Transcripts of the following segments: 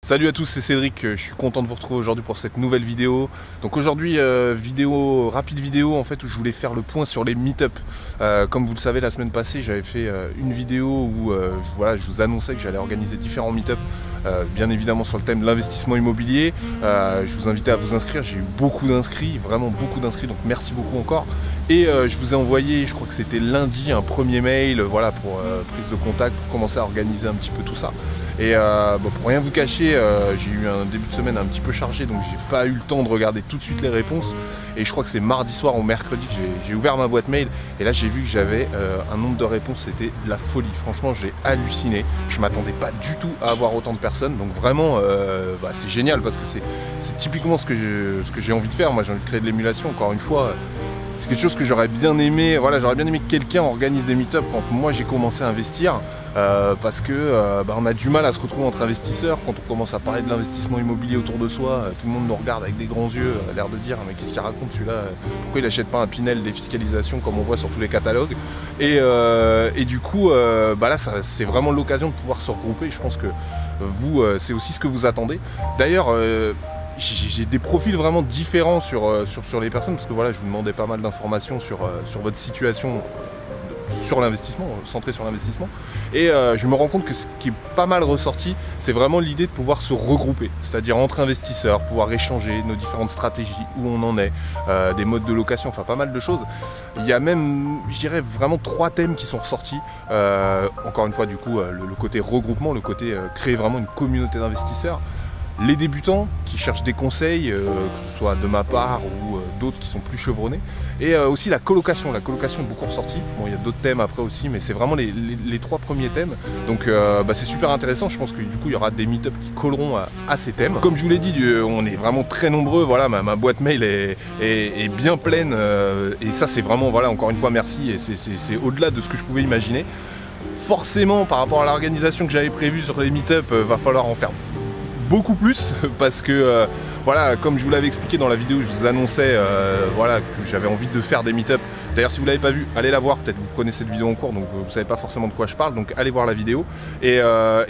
Salut à tous, c'est Cédric, je suis content de vous retrouver aujourd'hui pour cette nouvelle vidéo. Donc aujourd'hui, rapide vidéo en fait où je voulais faire le point sur les meet-up. Comme vous le savez, la semaine passée j'avais fait une vidéo où je vous annonçais que j'allais organiser différents meet-up, bien évidemment sur le thème de l'investissement immobilier. Je vous invitais à vous inscrire, j'ai eu beaucoup d'inscrits, vraiment beaucoup d'inscrits, donc merci beaucoup encore. Et je vous ai envoyé, je crois que c'était lundi, un premier mail pour prise de contact, pour commencer à organiser un petit peu tout ça. Et pour rien vous cacher, j'ai eu un début de semaine un petit peu chargé, donc j'ai pas eu le temps de regarder tout de suite les réponses. Et je crois que c'est mardi soir ou mercredi que j'ai ouvert ma boîte mail. Et là j'ai vu que j'avais un nombre de réponses, c'était de la folie. Franchement j'ai halluciné. Je m'attendais pas du tout à avoir autant de personnes. Donc vraiment c'est génial parce que c'est typiquement ce que j'ai envie de faire. Moi j'ai envie de créer de l'émulation, encore une fois. C'est quelque chose que j'aurais bien aimé. Voilà, j'aurais bien aimé que quelqu'un organise des meet-up quand moi j'ai commencé à investir. Parce que on a du mal à se retrouver entre investisseurs quand on commence à parler de l'investissement immobilier autour de soi. Tout le monde nous regarde avec des grands yeux, l'air de dire mais qu'est-ce qu'il raconte celui-là, pourquoi il n'achète pas un Pinel défiscalisation comme on voit sur tous les catalogues. Et du coup là c'est vraiment l'occasion de pouvoir se regrouper. Je pense que vous c'est aussi ce que vous attendez. D'ailleurs j'ai des profils vraiment différents sur les personnes parce que voilà, je vous demandais pas mal d'informations sur votre situation sur l'investissement, centré sur l'investissement, et je me rends compte que ce qui est pas mal ressorti, c'est vraiment l'idée de pouvoir se regrouper, c'est-à-dire entre investisseurs, pouvoir échanger nos différentes stratégies, où on en est, des modes de location, enfin pas mal de choses. Il y a même, je dirais, vraiment 3 thèmes qui sont ressortis. Encore une fois, du coup, le côté regroupement, le côté créer vraiment une communauté d'investisseurs. Les débutants qui cherchent des conseils, que ce soit de ma part ou d'autres qui sont plus chevronnés. Et aussi la colocation est beaucoup ressortie. Bon, il y a d'autres thèmes après aussi, mais c'est vraiment les 3 premiers thèmes. Donc c'est super intéressant. Je pense que du coup il y aura des meet-up qui colleront à ces thèmes. Comme je vous l'ai dit, on est vraiment très nombreux. Voilà, ma boîte mail est bien pleine. Et ça c'est vraiment, voilà, encore une fois merci. Et c'est au-delà de ce que je pouvais imaginer. Forcément, par rapport à l'organisation que j'avais prévue sur les meet-up, va falloir en faire beaucoup plus parce que comme je vous l'avais expliqué dans la vidéo, je vous annonçais que j'avais envie de faire des meet-up. D'ailleurs si vous l'avez pas vu, allez la voir, peut-être vous connaissez cette vidéo en cours donc vous savez pas forcément de quoi je parle, donc allez voir la vidéo. Et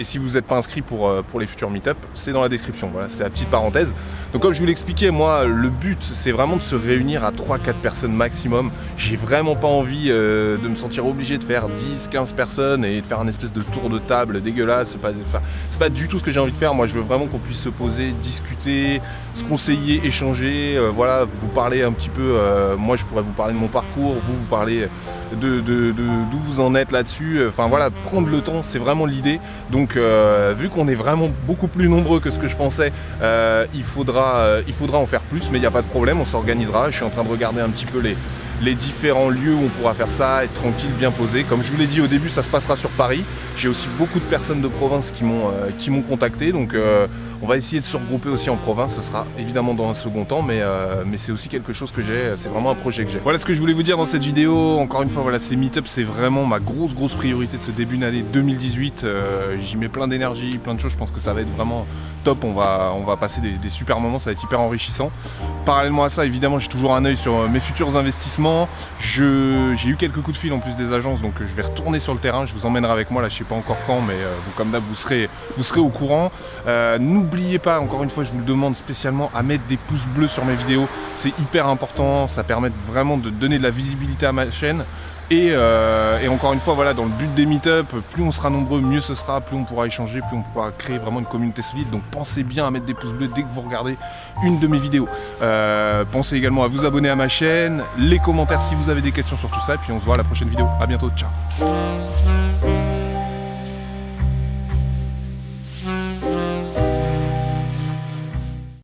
si vous n'êtes pas inscrit pour les futurs meet-up, c'est dans la description, voilà, c'est la petite parenthèse. Donc comme je vous l'expliquais, moi le but c'est vraiment de se réunir à 3-4 personnes maximum. J'ai vraiment pas envie de me sentir obligé de faire 10-15 personnes et de faire un espèce de tour de table dégueulasse. C'est pas du tout ce que j'ai envie de faire. Moi je veux vraiment qu'on puisse se poser, discuter, se conseiller, échanger, vous parler un petit peu, moi je pourrais vous parler de mon parcours, vous parler d'où vous en êtes là-dessus, prendre le temps, c'est vraiment l'idée. Donc vu qu'on est vraiment beaucoup plus nombreux que ce que je pensais, il faudra en faire plus, mais il n'y a pas de problème, on s'organisera. Je suis en train de regarder un petit peu les différents lieux où on pourra faire ça, être tranquille, bien posé. Comme je vous l'ai dit au début, ça se passera sur Paris. J'ai aussi beaucoup de personnes de province qui m'ont contacté, donc on va essayer de se regrouper aussi en province. Ce sera évidemment dans un second temps, mais c'est aussi quelque chose que j'ai, c'est vraiment un projet que j'ai. Voilà ce que je voulais vous dire dans cette vidéo. Encore une fois, voilà, ces meet-up, c'est vraiment ma grosse priorité de ce début d'année 2018. J'y mets plein d'énergie, plein de choses. Je pense que ça va être vraiment top. On va passer des super moments, ça va être hyper enrichissant. Parallèlement à ça, évidemment, j'ai toujours un œil sur mes futurs investissements. J'ai eu quelques coups de fil en plus des agences, donc je vais retourner sur le terrain. Je vous emmènerai avec moi, là je sais pas encore quand, mais comme d'hab vous serez au courant. N'oubliez pas, encore une fois je vous le demande spécialement, à mettre des pouces bleus sur mes vidéos. C'est hyper important, ça permet vraiment de donner de la visibilité à ma chaîne. Et encore une fois, voilà, dans le but des meet-up, plus on sera nombreux, mieux ce sera, plus on pourra échanger, plus on pourra créer vraiment une communauté solide. Donc pensez bien à mettre des pouces bleus dès que vous regardez une de mes vidéos. Pensez également à vous abonner à ma chaîne, les commentaires si vous avez des questions sur tout ça, et puis on se voit à la prochaine vidéo. À bientôt, ciao.